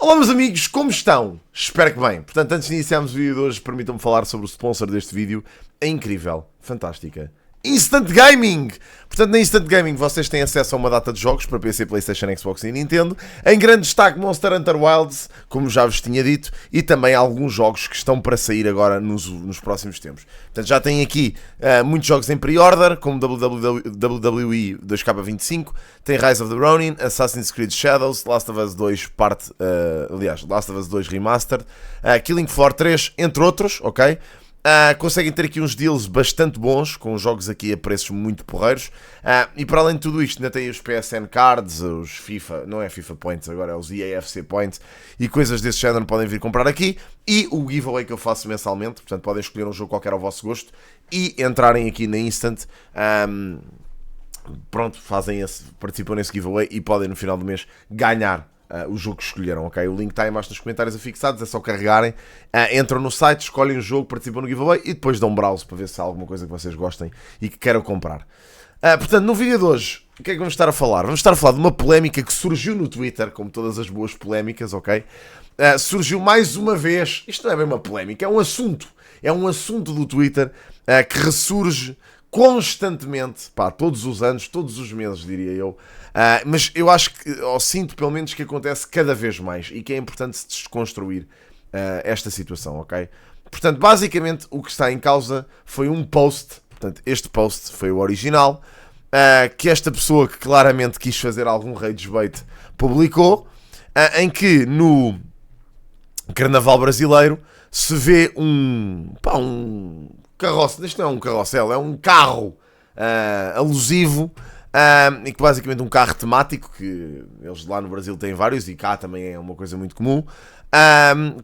Olá meus amigos, como estão? Espero que bem. Portanto, antes de iniciarmos o vídeo de hoje, permitam-me falar sobre o sponsor deste vídeo. É incrível, fantástica. Instant Gaming! Portanto, na Instant Gaming vocês têm acesso a uma data de jogos para PC, Playstation, Xbox e Nintendo. Em grande destaque Monster Hunter Wilds, como já vos tinha dito, e também alguns jogos que estão para sair agora nos próximos tempos. Portanto, já tem aqui muitos jogos em pre-order, como WWE 2K25, tem Rise of the Ronin, Assassin's Creed Shadows, Last of Us 2 Last of Us 2 Remastered, Killing Floor 3, entre outros, ok? Conseguem ter aqui uns deals bastante bons, com jogos aqui a preços muito porreiros, e para além de tudo isto ainda tem os PSN Cards, os FIFA, não é FIFA Points agora, é os EAFC Points e coisas desse género podem vir comprar aqui, e o giveaway que eu faço mensalmente. Portanto podem escolher um jogo qualquer ao vosso gosto e entrarem aqui na Instant, pronto, participam nesse giveaway e podem no final do mês ganhar o jogo que escolheram, ok? O link está em baixo nos comentários afixados, é só carregarem, entram no site, escolhem o jogo, participam no giveaway e depois dão um browse para ver se há alguma coisa que vocês gostem e que queiram comprar. Portanto, no vídeo de hoje, o que é que vamos estar a falar? Vamos estar a falar de uma polémica que surgiu no Twitter, como todas as boas polémicas, ok? Surgiu mais uma vez, isto não é bem uma polémica, é um assunto do Twitter que ressurge constantemente, todos os anos, todos os meses, diria eu, mas eu acho que, ou sinto pelo menos que acontece cada vez mais e que é importante se desconstruir esta situação, ok? Portanto, basicamente o que está em causa foi um post, portanto, este post foi o original, que esta pessoa que claramente quis fazer algum rage bait publicou, em que no Carnaval brasileiro se vê um carroça, isto não é um carrossel, é um carro alusivo, e que basicamente um carro temático, que eles lá no Brasil têm vários e cá também é uma coisa muito comum,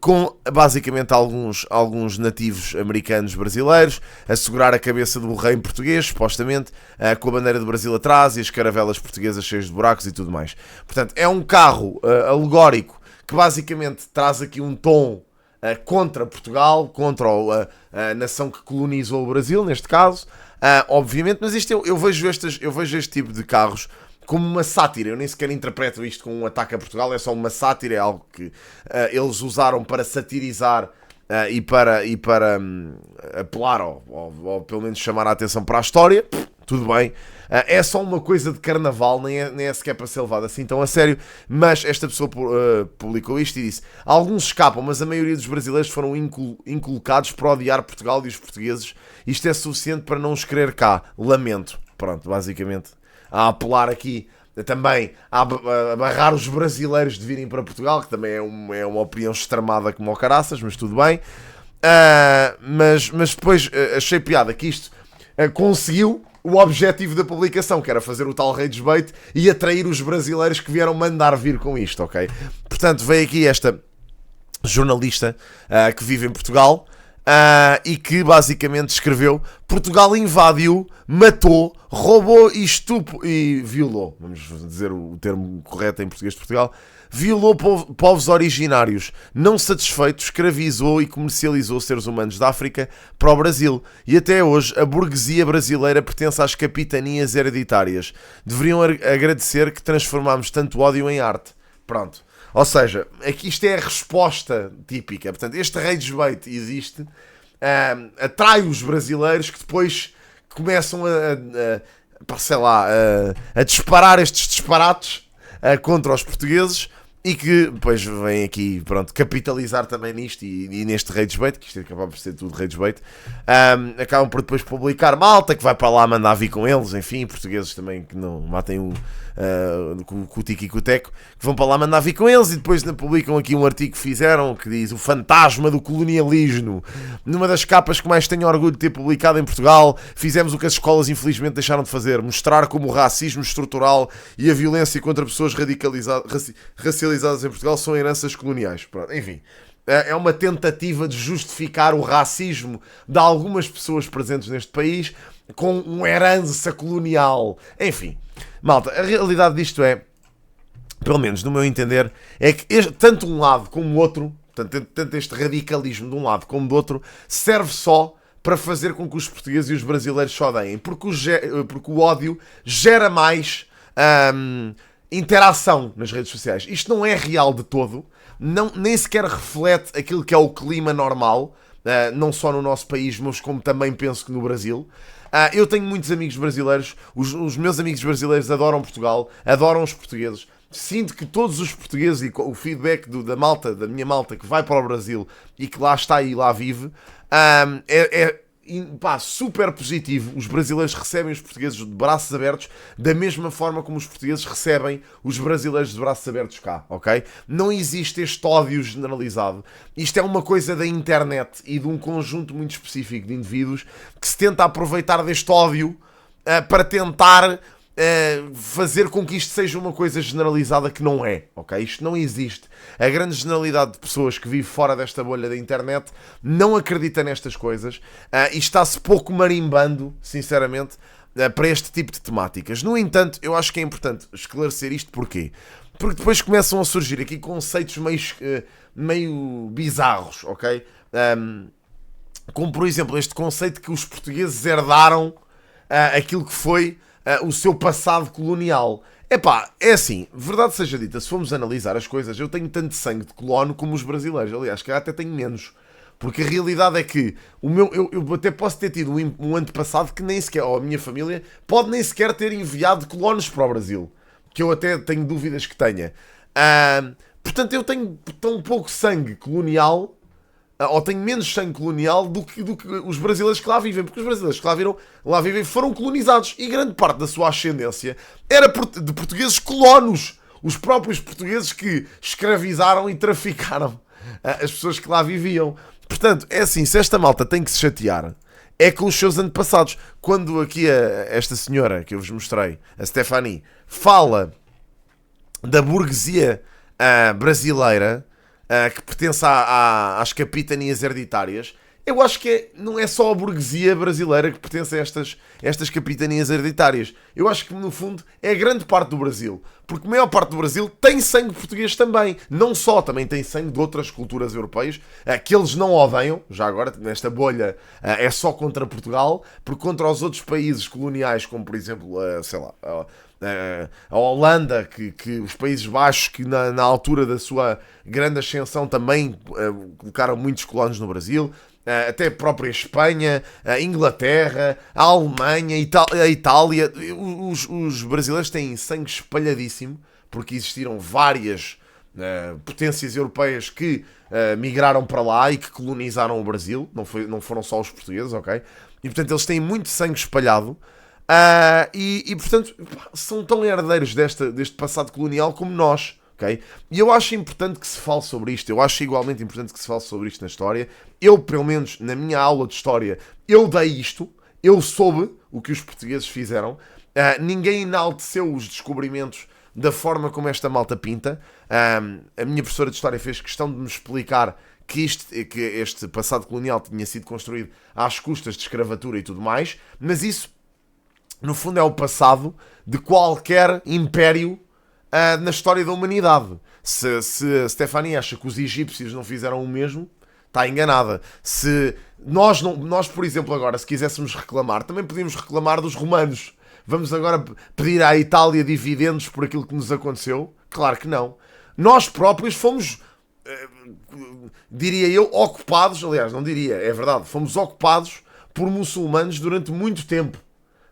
com basicamente alguns nativos americanos brasileiros a segurar a cabeça do rei português, supostamente, com a bandeira do Brasil atrás e as caravelas portuguesas cheias de buracos e tudo mais. Portanto, é um carro alegórico que basicamente traz aqui um tom contra Portugal, contra a nação que colonizou o Brasil, neste caso, obviamente, mas isto eu vejo este tipo de carros como uma sátira. Eu nem sequer interpreto isto como um ataque a Portugal, é só uma sátira, é algo que eles usaram para satirizar e para apelar ou pelo menos chamar a atenção para a história. Tudo bem, é só uma coisa de carnaval, nem é sequer para ser levado assim tão a sério, mas esta pessoa publicou isto e disse: alguns escapam, mas a maioria dos brasileiros foram inculcados para odiar Portugal e os portugueses. Isto é suficiente para não os querer cá, lamento. Pronto, basicamente, a apelar aqui também a barrar os brasileiros de virem para Portugal, que também é uma opinião extremada como o caraças, mas tudo bem. Mas depois achei piada que isto conseguiu o objetivo da publicação, que era fazer o tal rage bait e atrair os brasileiros que vieram mandar vir com isto, ok? Portanto, veio aqui esta jornalista que vive em Portugal e que basicamente escreveu: Portugal invadiu, matou, roubou e violou, vamos dizer o termo correto em português de Portugal, violou povos originários, não satisfeito, escravizou e comercializou seres humanos da África para o Brasil. E até hoje a burguesia brasileira pertence às capitanias hereditárias. Deveriam agradecer que transformámos tanto ódio em arte. Pronto. Ou seja, aqui isto é a resposta típica. Portanto, este rage bait existe, atrai os brasileiros que depois começam a disparar estes disparates contra os portugueses e que depois vêm aqui, pronto, capitalizar também nisto e neste rage bait, que isto acaba por ser tudo rage bait, acabam por depois publicar malta que vai para lá mandar vir com eles, enfim, portugueses também que não matem com o tico e com o teco, que vão para lá mandar vir com eles e depois publicam aqui um artigo que fizeram que diz: o fantasma do colonialismo, numa das capas que mais tenho orgulho de ter publicado em Portugal, fizemos o que as escolas infelizmente deixaram de fazer, mostrar como o racismo estrutural e a violência contra pessoas racializadas em Portugal são heranças coloniais. Pronto, enfim, é uma tentativa de justificar o racismo de algumas pessoas presentes neste país com uma herança colonial. Enfim, malta, a realidade disto é, pelo menos no meu entender, é que tanto um lado como o outro, tanto este radicalismo de um lado como do outro, serve só para fazer com que os portugueses e os brasileiros se odeiem, porque o ódio gera mais interação nas redes sociais. Isto não é real de todo, não, nem sequer reflete aquilo que é o clima normal, não só no nosso país, mas como também penso que no Brasil. Eu tenho muitos amigos brasileiros, os meus amigos brasileiros adoram Portugal, adoram os portugueses. Sinto que todos os portugueses e o feedback da minha malta que vai para o Brasil e que lá está e lá vive, super positivo. Os brasileiros recebem os portugueses de braços abertos da mesma forma como os portugueses recebem os brasileiros de braços abertos cá, ok? Não existe este ódio generalizado. Isto é uma coisa da internet e de um conjunto muito específico de indivíduos que se tenta aproveitar deste ódio para tentar fazer com que isto seja uma coisa generalizada que não é, ok? Isto não existe. A grande generalidade de pessoas que vive fora desta bolha da internet não acredita nestas coisas e está-se pouco marimbando, sinceramente, para este tipo de temáticas. No entanto, eu acho que é importante esclarecer isto. Porquê? Porque depois começam a surgir aqui conceitos meio bizarros, ok? Como, por exemplo, este conceito que os portugueses herdaram aquilo que foi o seu passado colonial. Epá, é assim, verdade seja dita, se formos analisar as coisas, eu tenho tanto sangue de colono como os brasileiros. Aliás, que até tenho menos. Porque a realidade é que eu até posso ter tido um antepassado que nem sequer, ou a minha família, pode nem sequer ter enviado colonos para o Brasil. Que eu até tenho dúvidas que tenha. Portanto, eu tenho tão pouco sangue colonial, ou tenho menos sangue colonial do que os brasileiros que lá vivem, porque os brasileiros que lá vivem foram colonizados e grande parte da sua ascendência era de portugueses colonos, os próprios portugueses que escravizaram e traficaram as pessoas que lá viviam. Portanto, é assim, se esta malta tem que se chatear, é com os seus antepassados. Quando aqui esta senhora que eu vos mostrei, a Stephanie, fala da burguesia brasileira, que pertence às capitanias hereditárias, eu acho que não é só a burguesia brasileira que pertence a estas capitanias hereditárias. Eu acho que, no fundo, é a grande parte do Brasil. Porque a maior parte do Brasil tem sangue português também. Não só, também tem sangue de outras culturas europeias, que eles não odeiam. Já agora, nesta bolha, é só contra Portugal, porque contra os outros países coloniais, como, por exemplo, sei lá, a Holanda, que os Países Baixos, que na altura da sua grande ascensão também colocaram muitos colonos no Brasil, até a própria Espanha, a Inglaterra, a Alemanha, a Itália. Os brasileiros têm sangue espalhadíssimo, porque existiram várias potências europeias que migraram para lá e que colonizaram o Brasil. Não foram só os portugueses, ok? E portanto eles têm muito sangue espalhado. Portanto são tão herdeiros deste passado colonial como nós, ok? E eu acho importante que se fale sobre isto. Eu acho igualmente importante que se fale sobre isto na história. Eu, pelo menos na minha aula de história, eu dei isto. Eu soube o que os portugueses fizeram. Ninguém enalteceu os descobrimentos da forma como esta malta pinta. A minha professora de história fez questão de me explicar que este passado colonial tinha sido construído às custas de escravatura e tudo mais, mas isso no fundo é o passado de qualquer império na história da humanidade. Se a Stephanie acha que os egípcios não fizeram o mesmo, está enganada. Se nós, por exemplo, agora, se quiséssemos reclamar, também podíamos reclamar dos romanos. Vamos agora pedir à Itália dividendos por aquilo que nos aconteceu? Claro que não. Nós próprios fomos, diria eu, ocupados, aliás, não diria, é verdade, fomos ocupados por muçulmanos durante muito tempo.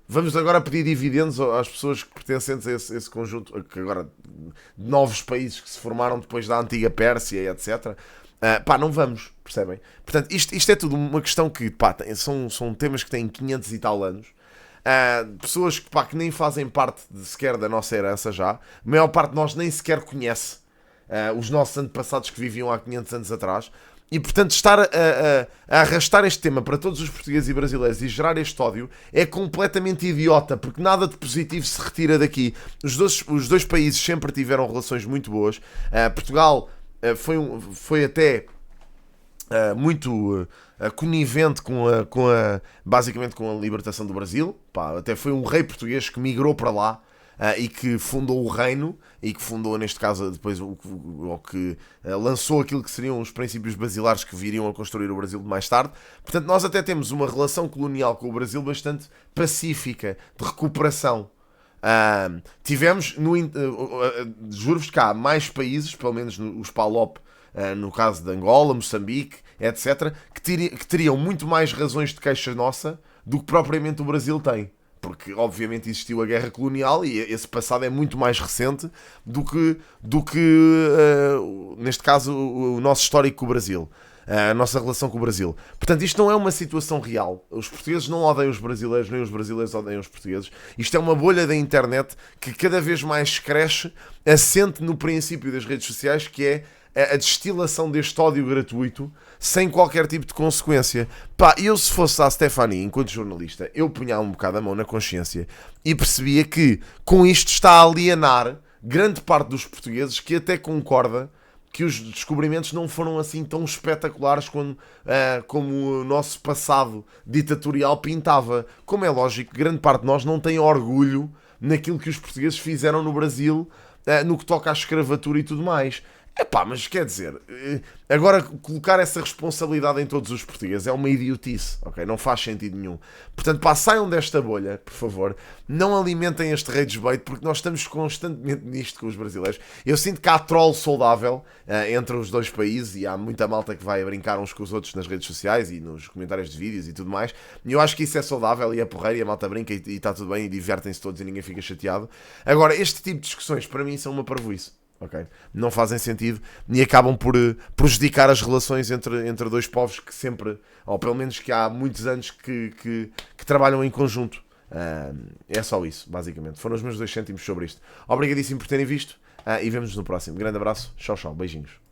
Vamos agora pedir dividendos às pessoas pertencentes a esse conjunto, que agora, de novos países que se formaram depois da antiga Pérsia e etc. Não vamos, percebem? Portanto, isto é tudo uma questão que, são temas que têm 500 e tal anos. Pessoas que nem fazem parte sequer da nossa herança já. A maior parte de nós nem sequer conhece os nossos antepassados que viviam há 500 anos atrás. E, portanto, estar a arrastar este tema para todos os portugueses e brasileiros e gerar este ódio é completamente idiota, porque nada de positivo se retira daqui. Os dois países sempre tiveram relações muito boas. Portugal foi até muito conivente basicamente com a libertação do Brasil. Até foi um rei português que migrou para lá e que fundou o reino, e que fundou, neste caso, depois que lançou aquilo que seriam os princípios basilares que viriam a construir o Brasil mais tarde. Portanto, nós até temos uma relação colonial com o Brasil bastante pacífica, de recuperação. Tivemos, juro-vos que há mais países, pelo menos os PALOP, no caso de Angola, Moçambique, etc., que teriam muito mais razões de queixa nossa do que propriamente o Brasil tem. Porque, obviamente, existiu a guerra colonial e esse passado é muito mais recente do que neste caso, o nosso histórico com o Brasil. A nossa relação com o Brasil. Portanto, isto não é uma situação real. Os portugueses não odeiam os brasileiros, nem os brasileiros odeiam os portugueses. Isto é uma bolha da internet que cada vez mais cresce, assente no princípio das redes sociais, que é a destilação deste ódio gratuito sem qualquer tipo de consequência. Pá, eu se fosse a Stephanie, enquanto jornalista, eu punha um bocado a mão na consciência e percebia que com isto está a alienar grande parte dos portugueses que até concorda que os descobrimentos não foram assim tão espetaculares como o nosso passado ditatorial pintava. Como é lógico, grande parte de nós não tem orgulho naquilo que os portugueses fizeram no Brasil, no que toca à escravatura e tudo mais. Epá, mas quer dizer, agora colocar essa responsabilidade em todos os portugueses é uma idiotice, ok? Não faz sentido nenhum. Portanto, pá, saiam desta bolha, por favor. Não alimentem este rage bait, porque nós estamos constantemente nisto com os brasileiros. Eu sinto que há troll saudável entre os dois países e há muita malta que vai a brincar uns com os outros nas redes sociais e nos comentários de vídeos e tudo mais. E eu acho que isso é saudável e é porreiro e a malta brinca e está tudo bem e divertem-se todos e ninguém fica chateado. Agora, este tipo de discussões, para mim, são uma parvoíce. Okay? Não fazem sentido e acabam por prejudicar as relações entre dois povos que sempre, ou pelo menos que há muitos anos que trabalham em conjunto. É só isso, basicamente. Foram os meus 2 cêntimos sobre isto. Obrigadíssimo por terem visto e vemo-nos no próximo. Grande abraço, tchau, tchau, beijinhos.